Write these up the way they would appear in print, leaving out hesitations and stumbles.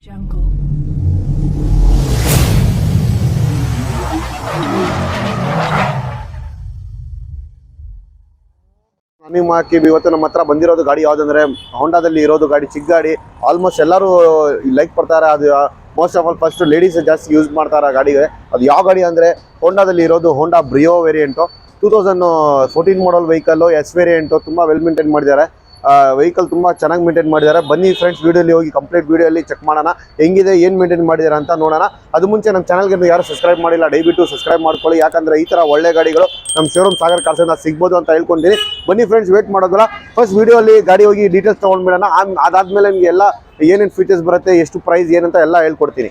Jungle. ನಿಮ್ಮ ಇವತ್ತು ನಮ್ಮ ಹತ್ರ ಬಂದಿರೋದು ಗಾಡಿ ಯಾವ್ದಂದ್ರೆ ಹೋಂಡಾದಲ್ಲಿ ಇರೋದು ಗಾಡಿ, ಚಿಕ್ಕ ಗಾಡಿ. ಆಲ್ಮೋಸ್ಟ್ ಎಲ್ಲರೂ ಲೈಕ್ ಪಡ್ತಾರೆ. ಅದು most of all first ladies ಜಾಸ್ತಿ ಯೂಸ್ ಮಾಡ್ತಾರೆ ಆ ಗಾಡಿಗೆ. ಅದು ಯಾವ ಗಾಡಿ ಅಂದ್ರೆ ಹೋಂಡಾದಲ್ಲಿ ಇರೋದು Honda Brio variant, 2014 model vehicle, S variant. ತುಂಬಾ ವೆಲ್ ಮೇಂಟೈನ್ ಮಾಡಿದ್ದಾರೆ ವೆಹಿಕಲ್, ತುಂಬಾ ಚೆನ್ನಾಗಿ ಮೇಂಟೈನ್ ಮಾಡಿದ್ದಾರೆ. ಬನ್ನಿ ಫ್ರೆಂಡ್ಸ್, ವಿಡಿಯೋಲಿ ಹೋಗಿ ಕಂಪ್ಲೀಟ್ ವಿಡಿಯೋಲಿ ಚೆಕ್ ಮಾಡೋಣ ಹೆಂಗಿದೆ, ಏನು ಮೇಂಟೈನ್ ಮಾಡಿದ್ದಾರೆ ಅಂತ ನೋಡೋಣ. ಅದು ಮುಂಚೆ ನಮ್ಮ ಚಾನಲ್ಗೆ ಯಾರು ಸಬ್ಸ್ಕ್ರೈಬ್ ಮಾಡಿಲ್ಲ, ದಯವಿಟ್ಟು ಸಬ್ಸ್ಕ್ರೈಬ್ ಮಾಡ್ಕೊಳ್ಳಿ. ಯಾಕಂದ್ರೆ ಈ ತರ ಒಳ್ಳೆ ಗಾಡಿಗಳು ನಮ್ಮ ಶೋರೂಮ್ ಸಾಗರ್ ಕಾರ್ಸ್ ಸಿಗ್ಬೋದು ಅಂತ ಹೇಳ್ಕೊಂಡಿನಿ. ಬನ್ನಿ ಫ್ರೆಂಡ್ಸ್, ವೇಟ್ ಮಾಡೋದಿಲ್ಲ, ಫಸ್ಟ್ ವಿಡಿಯೋಲಿ ಗಾಡಿ ಹೋಗಿ ಡೀಟೇಲ್ಸ್ ತೊಗೊಂಡ್ಬಿಡೋಣ. ಅದಾದ್ಮೇಲೆ ನಿಮಗೆ ಎಲ್ಲ ಏನೇನು ಫೀಚರ್ಸ್ ಬರುತ್ತೆ, ಎಷ್ಟು ಪ್ರೈಸ್ ಏನಂತ ಎಲ್ಲ ಹೇಳ್ಕೊಡ್ತೀನಿ.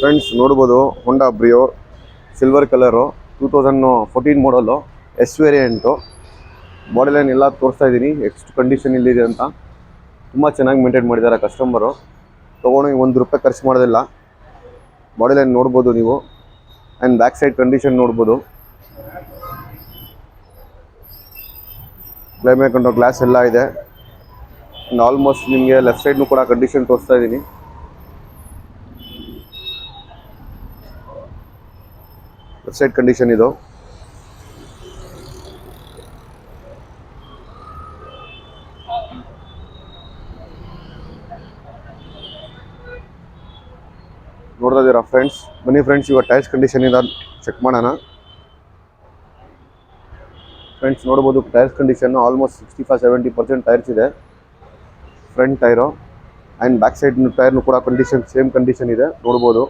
ಫ್ರೆಂಡ್ಸ್ ನೋಡ್ಬೋದು, ಹೋಂಡಾ ಬ್ರಿಯೋ ಸಿಲ್ವರ್ ಕಲರು, 2014 ಮಾಡಲು, ಎಸ್ ವೇರಿಯಂಟು. ಬಾಡಿ ಲೈನ್ ಎಲ್ಲ ತೋರಿಸ್ತಾ ಇದ್ದೀನಿ ಎಷ್ಟು ಕಂಡೀಷನ್ ಇಲ್ಲಿದೆ ಅಂತ. ತುಂಬ ಚೆನ್ನಾಗಿ ಮೇಂಟೈನ್ ಮಾಡಿದ್ದಾರೆ ಕಸ್ಟಮರು. ತೊಗೊಂಡೋಗಿ ₹1 ಖರ್ಚು ಮಾಡೋದಿಲ್ಲ. ಬಾಡಿ ಲೈನ್ ನೋಡ್ಬೋದು ನೀವು, ಆ್ಯಂಡ್ ಬ್ಯಾಕ್ ಸೈಡ್ ಕಂಡೀಷನ್ ನೋಡ್ಬೋದು. ಕ್ಲೈಮೇಟ್ ಕಂಟ್ರೋಲ್ ಗ್ಲಾಸ್ ಎಲ್ಲ ಇದೆ. ಆಲ್ಮೋಸ್ಟ್ ನಿಮಗೆ ಲೆಫ್ಟ್ ಸೈಡ್ನು ಕೂಡ ಕಂಡೀಷನ್ ತೋರಿಸ್ತಾ ಇದ್ದೀನಿ. ಲೆಫ್ಟ್ ಸೈಡ್ ಕಂಡೀಷನ್ ಇದು. ನೋಡ್ತಾ ಇದ್ದೀರಾ ಫ್ರೆಂಡ್ಸ್? ಬನ್ನಿ ಫ್ರೆಂಡ್ಸ್, ಇವಾಗ ಟೈರ್ಸ್ ಕಂಡೀಷನ್ ಇದೆ ಚೆಕ್ ಮಾಡೋಣ. ಫ್ರೆಂಡ್ಸ್ ನೋಡ್ಬೋದು, ಟೈರ್ಸ್ ಕಂಡೀಷನ್ ಆಲ್ಮೋಸ್ಟ್ 65-70% ಟೈರ್ಸ್ ಇದೆ. Front tyre and back side ಟೈರ್ನು ಕೂಡ ಕಂಡೀಷನ್ ಸೇಮ್ ಕಂಡೀಷನ್ ಇದೆ ನೋಡ್ಬೋದು.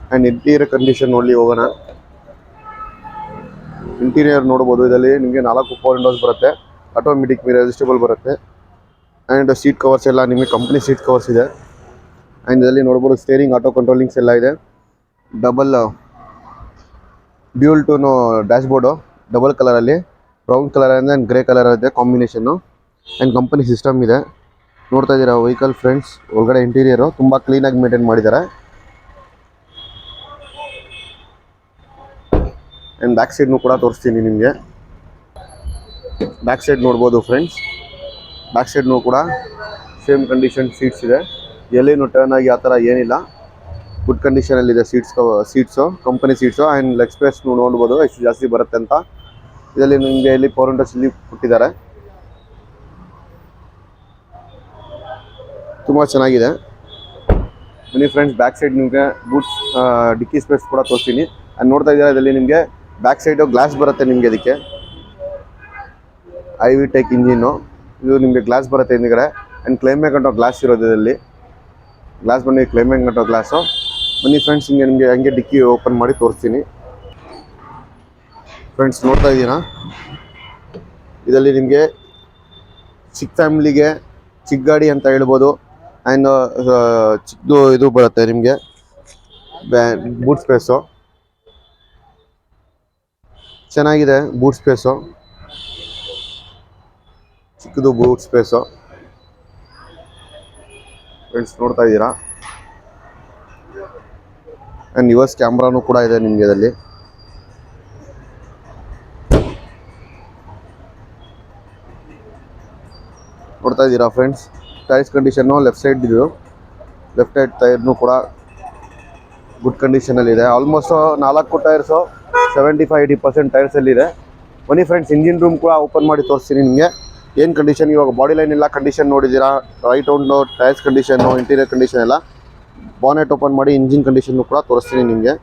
ಆ್ಯಂಡ್ ಇಂಟೀರಿಯರ್ ಕಂಡೀಷನ್ ನೋಡಿ ಹೋಗೋಣ. ಇಂಟೀರಿಯರ್ ನೋಡ್ಬೋದು, ಇದರಲ್ಲಿ ನಿಮಗೆ 4 ಪವರ್ ವಿಂಡೋಸ್ ಬರುತ್ತೆ, ಆಟೋಮೆಟಿಕ್ ಮಿರರ್ ಅಡ್ಜಸ್ಟಬಲ್ ಬರುತ್ತೆ. ಆ್ಯಂಡ್ ಸೀಟ್ ಕವರ್ಸ್ ಎಲ್ಲ ನಿಮಗೆ ಕಂಪ್ನಿ ಸೀಟ್ ಕವರ್ಸ್ ಇದೆ. ಆ್ಯಂಡ್ ಇದರಲ್ಲಿ ನೋಡ್ಬೋದು ಸ್ಟೇರಿಂಗ್ ಆಟೋ ಕಂಟ್ರೋಲಿಂಗ್ಸ್ ಎಲ್ಲ ಇದೆ. Double dual tone dashboard, ಡಬಲ್ ಕಲರಲ್ಲಿ, brown colour and grey colour ಇದೆ ಕಾಂಬಿನೇಷನ್ನು. ಆ್ಯಂಡ್ ಕಂಪನಿ ಸಿಸ್ಟಮ್ ಇದೆ. ನೋಡ್ತಾ ಇದ್ದೀರಾ ವೆಹಿಕಲ್ ಫ್ರೆಂಡ್ಸ್, ಒಳಗಡೆ ಇಂಟೀರಿಯರು ತುಂಬ ಕ್ಲೀನಾಗಿ ಮೇಂಟೈನ್ ಮಾಡಿದ್ದಾರೆ. ಆ್ಯಂಡ್ ಬ್ಯಾಕ್ ಸೈಡ್ನು ಕೂಡ ತೋರಿಸ್ತೀನಿ ನಿಮಗೆ. ಬ್ಯಾಕ್ ಸೈಡ್ ನೋಡ್ಬೋದು ಫ್ರೆಂಡ್ಸ್, ಬ್ಯಾಕ್ ಸೈಡ್ನು ಕೂಡ ಸೇಮ್ ಕಂಡೀಷನ್ ಸೀಟ್ಸ್ ಇದೆ. ಎಲ್ಲಿನೂ ಟರ್ನ್ ಆಗಿ ಆ ಥರ ಏನಿಲ್ಲ, ಗುಡ್ ಕಂಡೀಷನಲ್ಲಿದೆ seats company seats. And leg space ನೋಡ್ಬೋದು ಎಷ್ಟು ಜಾಸ್ತಿ ಬರುತ್ತೆ ಅಂತ. ಇದರಲ್ಲಿ ನಿಮಗೆ ಇಲ್ಲಿ ಪವರ್ ವಿಂಡೋಸ್ ಇಲ್ಲಿ ಕೊಟ್ಟಿದ್ದಾರೆ, ತುಂಬ ಚೆನ್ನಾಗಿದೆ. ಬನ್ನಿ ಫ್ರೆಂಡ್ಸ್, ಬ್ಯಾಕ್ ಸೈಡ್ ನಿಮಗೆ ಬೂಟ್ಸ್ ಡಿಕ್ಕಿ ಸ್ಪೇಸ್ ಕೂಡ ತೋರಿಸ್ತೀನಿ. ಆ್ಯಂಡ್ ನೋಡ್ತಾ ಇದ್ದೀರಾ, ಇದರಲ್ಲಿ ನಿಮಗೆ ಬ್ಯಾಕ್ ಸೈಡು ಗ್ಲಾಸ್ ಬರುತ್ತೆ ನಿಮಗೆ. ಅದಕ್ಕೆ ಐವಿ ಟೆಕ್ ಇಂಜಿನ್ನು, ಇದು ನಿಮಗೆ ಗ್ಲಾಸ್ ಬರುತ್ತೆ ಹಿಂದ್ಗಡೆ. ಆ್ಯಂಡ್ ಕ್ಲೈಮೇಟ್ ಕಂಟ್ರೋ ಗ್ಲಾಸ್ ಇರೋದು ಇದರಲ್ಲಿ. ಗ್ಲಾಸ್ ಬನ್ನಿ, ಕ್ಲೈಮೇಟ್ ಕಂಟ್ರೋ ಗ್ಲಾಸು. ಬನ್ನಿ ಫ್ರೆಂಡ್ಸ್, ನಿಮಗೆ ಹಂಗೆ ಡಿಕ್ಕಿ ಓಪನ್ ಮಾಡಿ ತೋರಿಸ್ತೀನಿ. ಫ್ರೆಂಡ್ಸ್ ನೋಡ್ತಾ ಇದ್ದೀರಾ, ಇದರಲ್ಲಿ ನಿಮಗೆ ಚಿಕ್ಕ ಫ್ಯಾಮಿಲಿಗೆ ಚಿಕ್ಕ ಗಾಡಿ ಅಂತ ಹೇಳ್ಬೋದು. ಆ್ಯಂಡ್ ಚಿಕ್ಕದು ಇದು ಬರುತ್ತೆ ನಿಮಗೆ ಬೂಟ್ ಸ್ಪೇಸು, ಚೆನ್ನಾಗಿದೆ ಬೂಟ್ ಸ್ಪೇಸು, ಚಿಕ್ಕದು ಬೂಟ್ ಸ್ಪೇಸು. ಫ್ರೆಂಡ್ಸ್ ನೋಡ್ತಾ ಇದ್ದೀರಾ, ಆ್ಯಂಡ್ ರಿವರ್ಸ್ ಕ್ಯಾಮ್ರಾನು ಕೂಡ ಇದೆ ನಿಮಗೆ ಇದರಲ್ಲಿ. ನೋಡ್ತಾ ಇದ್ದೀರಾ friends, tyres condition left side ಇದು, ಲೆಫ್ಟ್ ಸೈಡ್ ಟೈರ್ನು ಕೂಡ ಗುಡ್ ಕಂಡೀಷನಲ್ಲಿದೆ. ಆಲ್ಮೋಸ್ಟ್ 4 ಟೈರ್ಸು 75-80% ಟೈರ್ಸಲ್ಲಿದೆ. ಬನ್ನಿ ಫ್ರೆಂಡ್ಸ್, ಇಂಜಿನ್ ರೂಮ್ ಕೂಡ ಓಪನ್ ಮಾಡಿ ತೋರಿಸ್ತೀನಿ ನಿಮಗೆ ಏನು ಕಂಡೀಷನ್. ಇವಾಗ ಬಾಡಿ ಲೈನ್ ಎಲ್ಲ ಕಂಡೀಷನ್ ನೋಡಿದ್ದೀರಾ, ರೈಟ್ ಔಂಡು, ಟೈರ್ಸ್ ಕಂಡೀಷನ್ನು, ಇಂಟೀರಿಯರ್ ಕಂಡೀಷನ್ ಎಲ್ಲ. ಬಾನೆಟ್ ಓಪನ್ ಮಾಡಿ ಇಂಜಿನ್ ಕಂಡೀಷನ್ನು ಕೂಡ ತೋರಿಸ್ತೀನಿ ನಿಮಗೆ.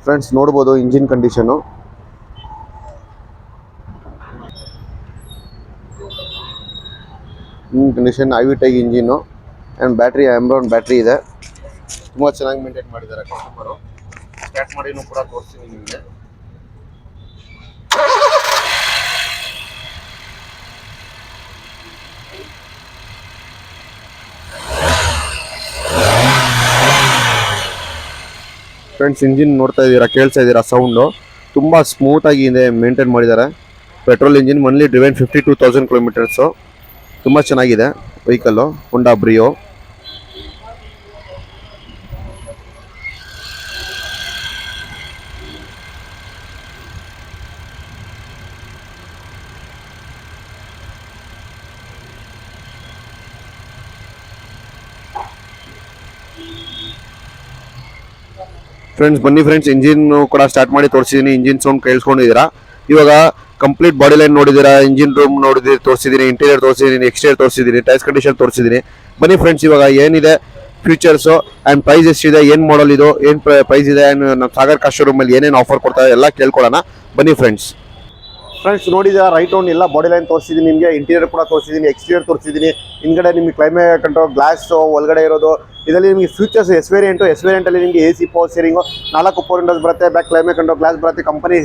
ಫ್ರೆಂಡ್ಸ್ ನೋಡ್ಬೋದು ಇಂಜಿನ್ ಕಂಡೀಷನ್ನು. ಕಂಡೀಷನ್ ಐವಿ ಟೈಗ್ engine. And battery Amaron battery ಇದೆ, ತುಂಬ ಚೆನ್ನಾಗಿ ಮೇಂಟೈನ್ ಮಾಡಿದ್ದಾರೆ ಕಸ್ಟಮರು. ಸ್ಟಾರ್ಟ್ ಮಾಡಿನೂ ಕೂಡ ತೋರಿಸ್ತೀನಿ ನಿಮಗೆ. ಫ್ರೆಂಡ್ಸ್ ಇಂಜಿನ್ ನೋಡ್ತಾ ಇದ್ದೀರಾ, ಕೇಳ್ತಾ ಇದ್ದೀರಾ ಸೌಂಡು, ತುಂಬ ಸ್ಮೂತಾಗಿ ಇದೆ ಮೇಂಟೈನ್ ಮಾಡಿದ್ದಾರೆ. Petrol engine, mainly driven 52,000 kilometres. ತುಂಬ ಚೆನ್ನಾಗಿದೆ ವೆಹಿಕಲ್ಲು, ಹೋಂಡಾ ಬ್ರಿಯೋ. ಫ್ರೆಂಡ್ಸ್ ಬನ್ನಿ ಫ್ರೆಂಡ್ಸ್, ಇಂಜಿನ್ ಕೂಡ ಸ್ಟಾರ್ಟ್ ಮಾಡಿ ತೋರಿಸಿದ್ದೀನಿ. ಇಂಜಿನ್ ಸೌಂಡ್ ಕೇಳಿಸ್ಕೊಂಡಿದ್ದೀರಾ. ಇವಾಗ ಕಂಪ್ಲೀಟ್ ಬಾಡಿ ಲೈನ್ ನೋಡಿದ್ದೀರಾ, ಇಂಜಿನ್ ರೂಮ್ ನೋಡಿದ್ರೆ ತೋರಿಸಿದ್ದೀನಿ, ಇಂಟೀರಿಯರ್ ತೋರಿಸಿದ್ದೀನಿ, ಎಕ್ಸ್ಟೀರಿಯರ್ ತೋರಿಸಿದ್ದೀನಿ, ಟೈರ್ಸ್ ಕಂಡೀಷನ್ ತೋರಿಸಿದ್ದೀನಿ. ಬನ್ನಿ ಫ್ರೆಂಡ್ಸ್, ಇವಾಗ ಏನಿದೆ ಫ್ಯೂಚರ್ಸು ಆ್ಯಂಡ್ ಪ್ರೈಸ್ ಎಷ್ಟಿದೆ, ಏನು ಮಾಡಲ್ ಇದು, ಏನು ಪ್ರೈಸ್ ಇದೆ, ಆ್ಯಂಡ್ ನಮ್ಮ ಸಾಗರ್ ಕಾರ್ ಶೋರೂಮಲ್ಲಿ ಏನೇನು ಆಫರ್ ಕೊಡ್ತಾರೆ ಎಲ್ಲ ಕೇಳ್ಕೊಳ್ಳೋಣ. ಬನ್ನಿ ಫ್ರೆಂಡ್ಸ್. ನೋಡಿದ ರೈಟ್ ರೌಂಡ್ ಎಲ್ಲ ಬಾಡಿ ಲೈನ್ ತೋರಿಸಿದ್ದೀನಿ ನಿಮಗೆ, ಇಂಟೀರಿಯರ್ ಕೂಡ ತೋರಿಸಿದ್ದೀನಿ, ಎಕ್ಸ್ಟೀರಿಯರ್ ತೋರಿಸಿದ್ದೀನಿ. ಹಿಂದ್ಗಡೆ ನಿಮಗೆ ಕ್ಲೈಮೇಟ್ ಕಂಟ್ರೋಲ್ ಗ್ಲಾಸ್ ಒಳಗಡೆ ಇರೋದು. ಇದರಲ್ಲಿ ನಿಮಗೆ ಫ್ಯೂಚರ್ಸ್ ಎಸ್ ವೇರಿಯಂಟಲ್ಲಿ ನಿಮಗೆ AC power steering, 4 power windows ಬರುತ್ತೆ, ಬ್ಯಾಕ್ ಕ್ಲೈಮೇಟ್ ಕಂಟ್ರೋಲ್ ಗ್ಲಾಸ್ ಬರುತ್ತೆ, ಕಂಪನಿ